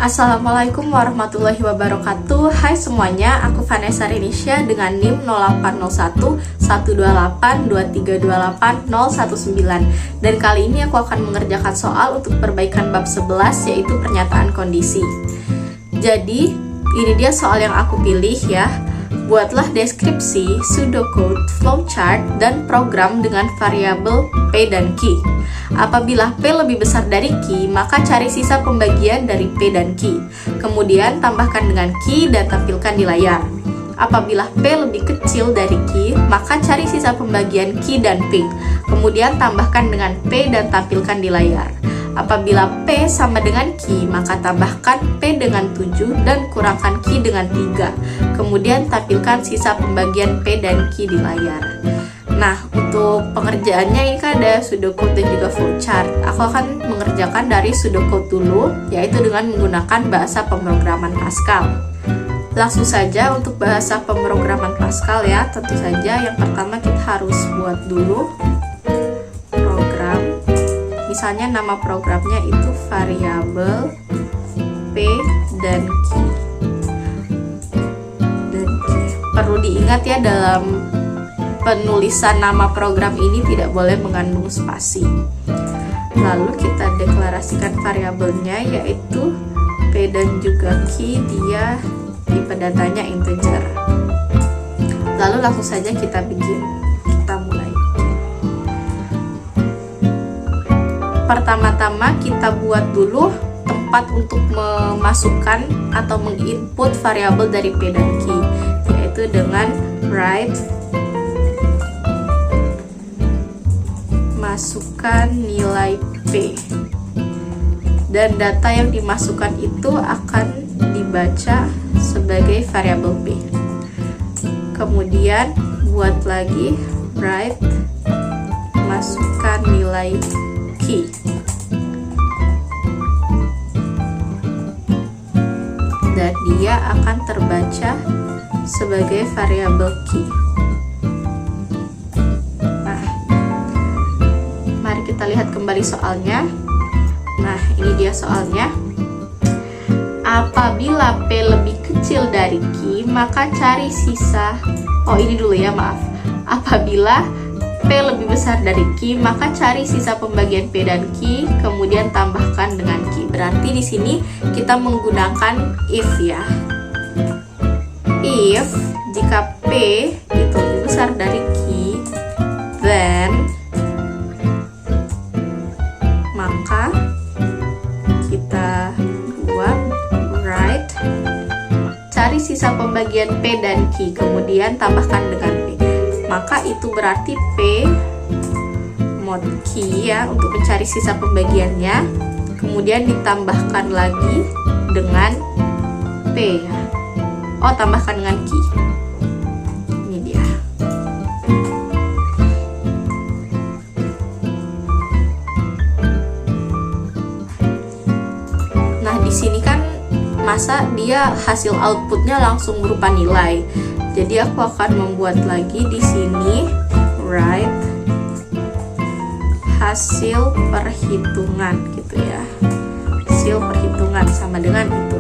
Assalamualaikum warahmatullahi wabarakatuh. Hai semuanya, aku Vanessa Renisha dengan NIM 0801 128 2328 019. Dan kali ini aku akan mengerjakan soal untuk perbaikan bab 11, yaitu pernyataan kondisi. Jadi, ini dia soal yang aku pilih ya. Buatlah deskripsi, pseudocode, flowchart, dan program dengan variabel P dan Q. Apabila P lebih besar dari Q, maka cari sisa pembagian dari P dan Q. Kemudian tambahkan dengan Q dan tampilkan di layar. Apabila P lebih kecil dari Q, maka cari sisa pembagian Q dan P. Kemudian tambahkan dengan P dan tampilkan di layar. Apabila P sama dengan Q, maka tambahkan P dengan 7 dan kurangkan Q dengan 3. Kemudian tampilkan sisa pembagian P dan Q di layar. Nah, untuk pengerjaannya ini kan ada pseudocode dan juga flowchart. Aku akan mengerjakan dari pseudocode dulu, yaitu dengan menggunakan bahasa pemrograman Pascal. Langsung saja untuk bahasa pemrograman Pascal ya. Tentu saja yang pertama kita harus buat dulu program. Misalnya nama programnya itu variabel P dan Q. Perlu diingat ya, dalam penulisan nama program ini tidak boleh mengandung spasi. Lalu kita deklarasikan variabelnya, yaitu P dan juga Q, dia tipe datanya integer. Lalu langsung saja kita mulai. Pertama-tama kita buat dulu tempat untuk memasukkan atau menginput variabel dari P dan Q, yaitu dengan write masukkan nilai P, dan data yang dimasukkan itu akan dibaca sebagai variabel P. Kemudian buat lagi write masukkan nilai Q, dan dia akan terbaca sebagai variabel Q. Kita lihat kembali soalnya. Nah, ini dia soalnya. Apabila P lebih kecil dari Q, maka cari sisa. Ini dulu ya, maaf. Apabila P lebih besar dari Q, maka cari sisa pembagian P dan Q, kemudian tambahkan dengan Q. Berarti di sini kita menggunakan if ya. If jika P itu lebih besar dari Q, then maka kita buat write cari sisa pembagian P dan Q, kemudian tambahkan dengan P. Maka itu berarti P mod Q ya, untuk mencari sisa pembagiannya, kemudian ditambahkan lagi dengan P ya. Tambahkan dengan Q. Ini dia. Sini kan masa dia hasil outputnya langsung berupa nilai. Jadi aku akan membuat lagi di sini write hasil perhitungan gitu ya. Hasil perhitungan sama dengan itu.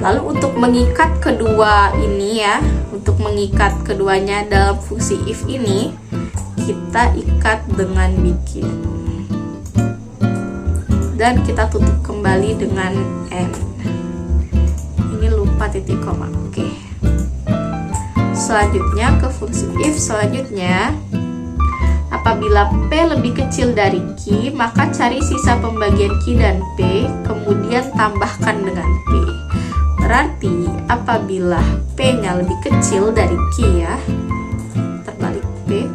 Lalu untuk mengikat kedua ini ya, untuk mengikat keduanya dalam fungsi if ini, kita ikat dengan bikin. Dan kita tutup kembali dengan N. Ini lupa titik koma. Oke. Selanjutnya ke fungsi if selanjutnya. Apabila P lebih kecil dari Q, maka cari sisa pembagian Q dan P, kemudian tambahkan dengan P. Berarti apabila P-nya lebih kecil dari Q ya, terbalik, P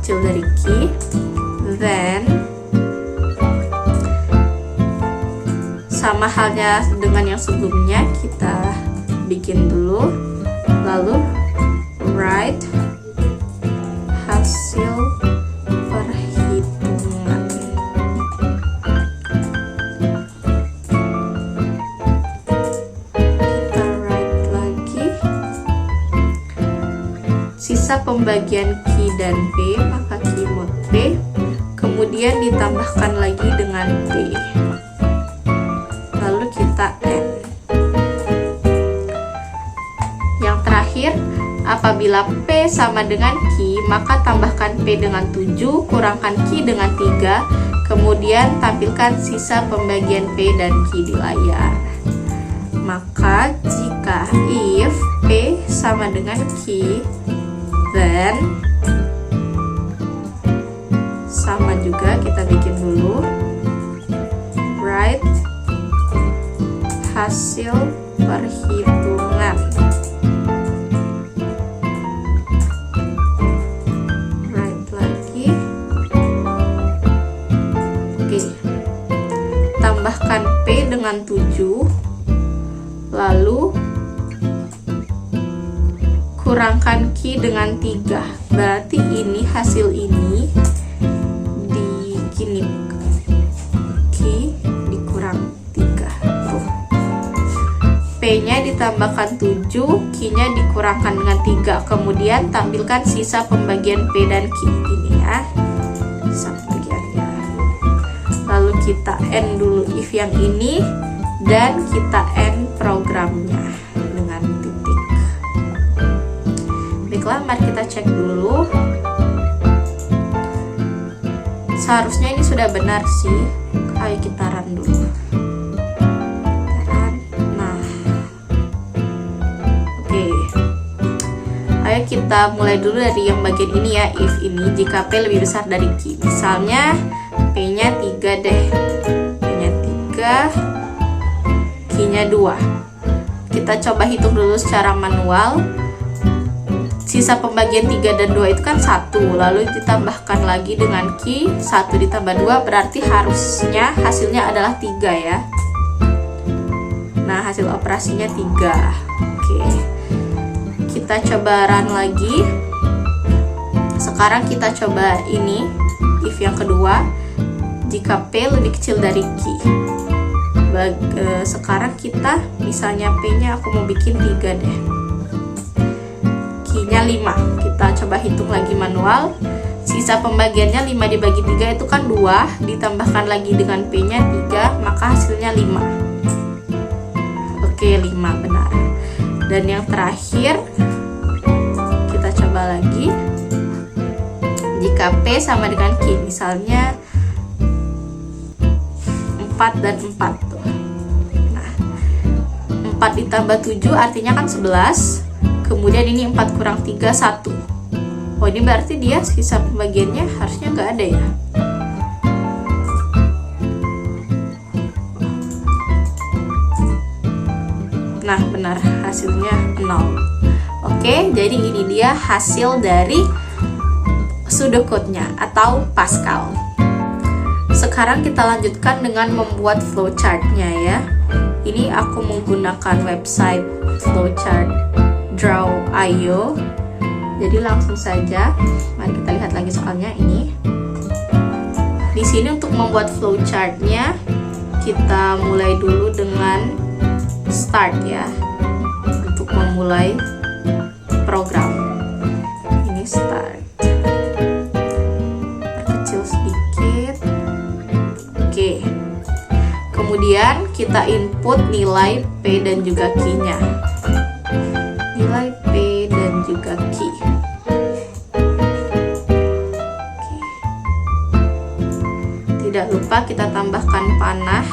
kecil dari Q, then sama halnya dengan yang sebelumnya, kita bikin dulu, lalu write hasil perhitungan. Kita write lagi sisa pembagian Q dan P, maka Q mod P, kemudian ditambahkan lagi dengan P. Lalu kita N. apabila P sama dengan Q, maka tambahkan P dengan 7, kurangkan Q dengan 3, kemudian tampilkan sisa pembagian P dan Q di layar. Maka jika if P sama dengan Q, then sama juga, kita bikin dulu, write hasil perhitungan. Write lagi. Oke. Tambahkan P dengan 7, lalu kurangkan Q dengan 3. Berarti ini hasil ini digini, Q dikurang 3. Tuh. P-nya ditambahkan 7, Q-nya dikurangkan dengan 3. Kemudian tampilkan sisa pembagian P dan Q ini ya. Sisa pembagiannya. Lalu kita end dulu if yang ini dan kita end programnya dengan titik. Baiklah, mari kita cek dulu. Seharusnya ini sudah benar sih. Ayo kita run dulu. Nah, oke. Ayo kita mulai dulu dari yang bagian ini ya. If ini jika P lebih besar dari Q. Misalnya P-nya 3 deh. P-nya 3, Q-nya 2. Kita coba hitung dulu secara manual. Sisa pembagian 3 dan 2 itu kan 1, lalu ditambahkan lagi dengan Q, 1 ditambah 2 berarti harusnya hasilnya adalah 3 ya. Nah, hasil operasinya 3. Oke. Kita coba run lagi. Sekarang kita coba ini, if yang kedua, jika P lebih kecil dari Q. Sekarang kita, misalnya P-nya aku mau bikin 3 deh. Q-nya 5. Kita coba hitung lagi manual. Sisa pembagiannya 5 dibagi 3 itu kan 2, ditambahkan lagi dengan P-nya 3, maka hasilnya 5. Oke, 5 benar. Dan yang terakhir, kita coba lagi. Jika P sama dengan Q, misalnya 4 dan 4 tuh. Nah, 4 ditambah 7 artinya kan 11. Kemudian ini 4 kurang 3, 1. Oh, ini berarti dia sisa pembagiannya harusnya nggak ada ya. Nah, benar, hasilnya 0. Oke, jadi ini dia hasil dari pseudocode-nya atau Pascal. Sekarang kita lanjutkan dengan membuat flowchart-nya ya. Ini aku menggunakan website flowchart Draw.io. Jadi langsung saja, mari kita lihat lagi soalnya ini. Di sini untuk membuat flowchart-nya, kita mulai dulu dengan start ya. Untuk memulai program. Ini start. Kecil sedikit. Oke. Kemudian kita input nilai P dan juga Q-nya. Nilai P dan juga Q. Oke. Tidak lupa kita tambahkan panah.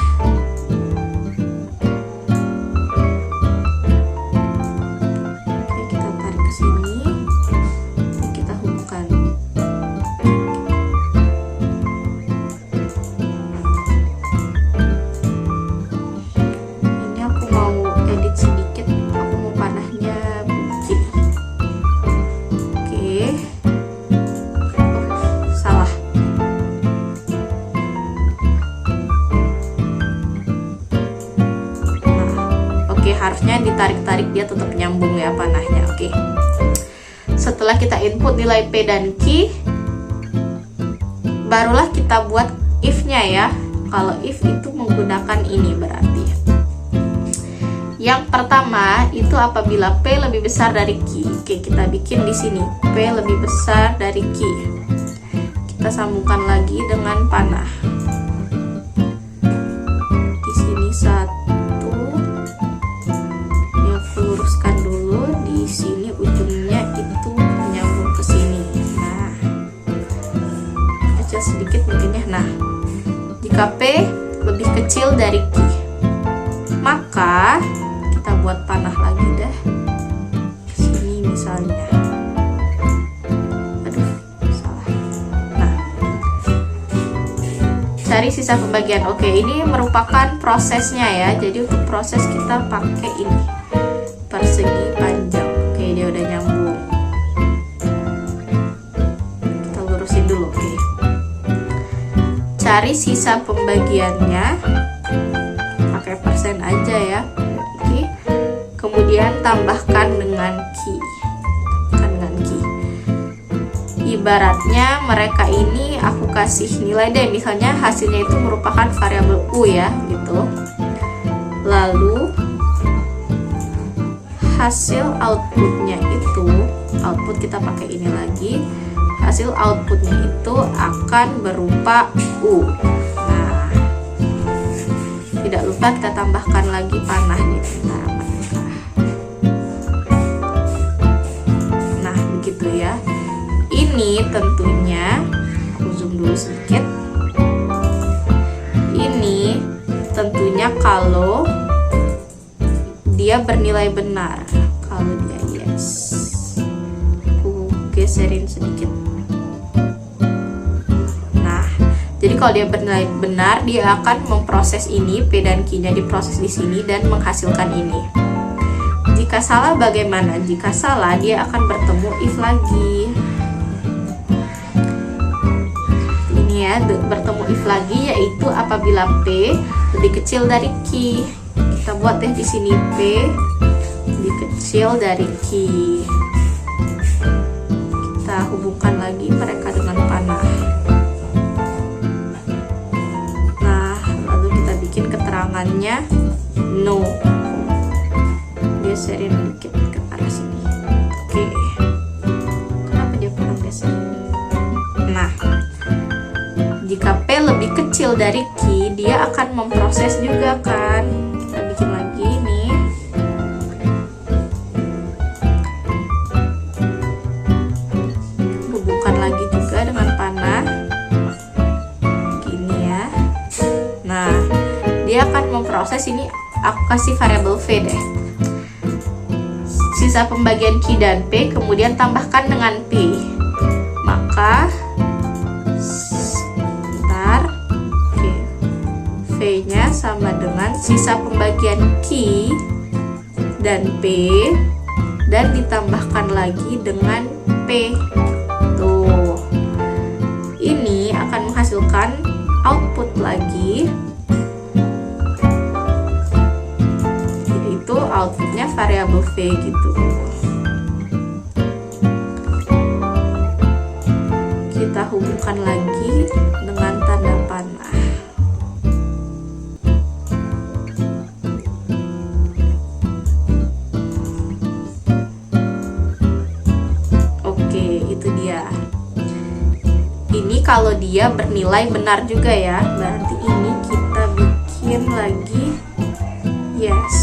Oke, kita tarik ke sini. Kita hubungkan. Ini aku mau edit sedikit. Aku mau panahnya begini. Oke. Oh, salah. Oke, harusnya ditarik-tarik dia tetap nyambung ya panahnya. Oke. Setelah kita input nilai P dan Q, barulah kita buat if-nya ya. Kalau if itu menggunakan ini berarti. Yang pertama itu apabila P lebih besar dari Q. Oke, kita bikin di sini P lebih besar dari Q. Kita sambungkan lagi dengan panah. Di sini 1. Ya, luruskan dulu. Di sini ujungnya itu Maka kita buat panah lagi deh. Sini misalnya. Aduh, salah. Nah, cari sisa pembagian. Oke, ini merupakan prosesnya ya. Jadi untuk proses kita pakai ini, persegi panjang. Oke, dia udah nyambung. Kita lurusin dulu. Oke, cari sisa pembagiannya, pakai persen aja ya. Oke, kemudian tambahkan dengan ki. Ibaratnya mereka ini aku kasih nilai deh, misalnya hasilnya itu merupakan variabel u ya gitu. Lalu hasil outputnya itu, output kita pakai ini lagi, hasil outputnya itu akan berupa u. Nah, tidak lupa kita tambahkan lagi panah nih. Nah, begitu ya. Ini tentunya, aku zoom dulu sedikit. Ini tentunya kalau dia bernilai benar. Kalau dia yes, aku geserin sedikit. Nah, jadi kalau dia bernilai benar, dia akan memproses ini, P dan Q-nya diproses di sini dan menghasilkan ini. Jika salah bagaimana? Jika salah, dia akan bertemu if lagi. Ya, bertemu if lagi, yaitu apabila P lebih kecil dari Q. Kita buat deh di sini P lebih kecil dari Q. Kita hubungkan lagi mereka dengan panah. Nah, lalu kita bikin keterangannya no. Geserin dikit ke arah sini. Oke. Kenapa dia kurang geser? Nah, jika P lebih kecil dari Q, dia akan memproses juga kan. Kita bikin lagi nih. Hubungkan lagi juga dengan panah. Gini ya. Nah, dia akan memproses ini, aku kasih variabel V deh. Sisa pembagian Q dan P, kemudian tambahkan dengan P. Maka V-nya sama dengan sisa pembagian Q dan P dan ditambahkan lagi dengan P. Tuh. Ini akan menghasilkan output lagi. Yaitu outputnya variabel V gitu. Kita hubungkan lagi dengan tanda panah. Ini kalau dia bernilai benar juga ya, berarti ini kita bikin lagi yes.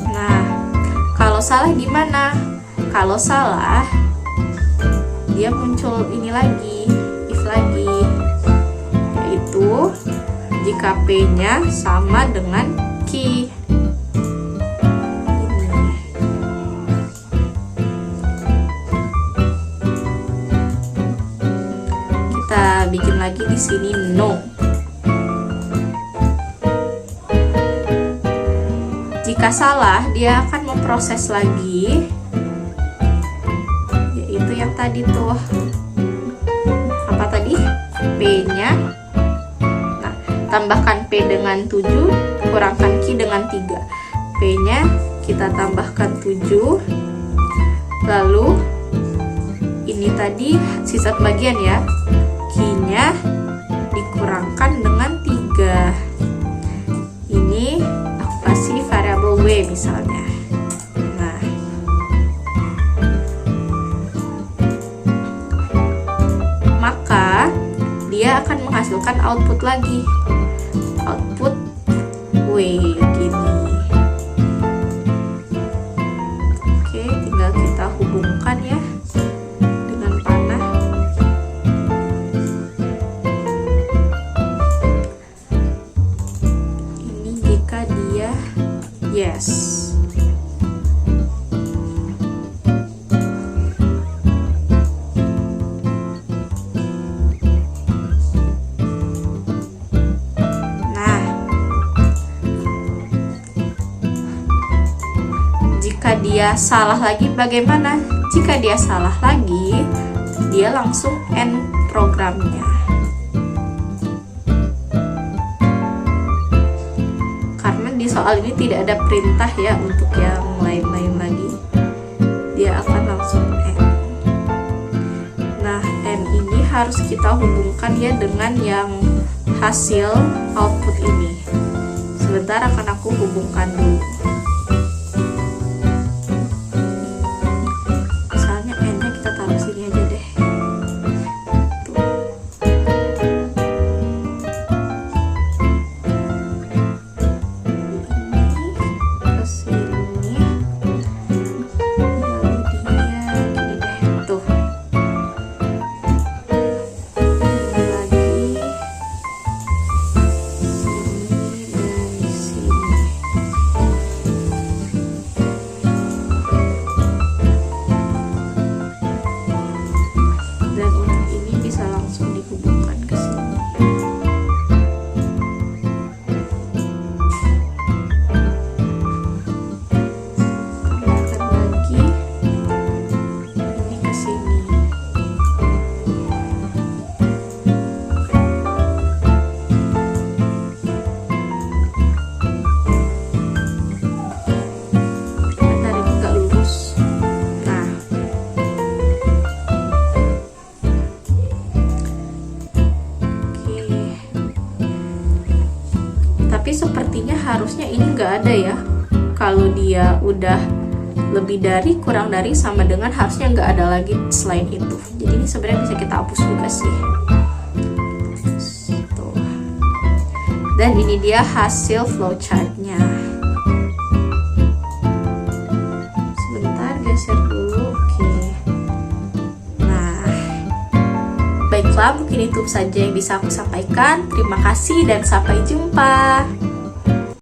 Nah, kalau salah gimana? Kalau salah, dia muncul ini lagi, if lagi, yaitu jika P-nya sama dengan Q. Kita bikin lagi di sini no. Jika salah, dia akan memproses lagi, yaitu yang tadi tuh. Apa tadi? P-nya. Tambahkan P dengan 7, kurangkan Q dengan 3. P-nya kita tambahkan 7. Lalu ini tadi sisa pembagian ya. Q-nya dikurangkan dengan 3. Ini aku kasih variabel W misalnya. Nah, maka dia akan menghasilkan output lagi. Output W gini. Oke, tinggal kita hubungkan ya. dia salah lagi bagaimana? Jika dia salah lagi, dia langsung end programnya. Karena di soal ini tidak ada perintah ya untuk yang lain-lain lagi. Dia akan langsung end. Nah, end ini harus kita hubungkan ya dengan yang hasil output ini. Sebentar akan aku hubungkan dulu. Misalnya n-nya kita taruh sini aja deh. Tuh. Ini ke sini. Lalu dia gini deh. Tuh. Tapi sepertinya harusnya ini nggak ada ya. Kalau dia udah lebih dari, kurang dari, sama dengan, harusnya nggak ada lagi selain itu. Jadi ini sebenarnya bisa kita hapus juga sih. Tuh. Dan ini dia hasil flowchartnya. Sebentar geser dulu. Oke. Nah, baiklah, mungkin itu saja yang bisa aku sampaikan. Terima kasih dan sampai jumpa.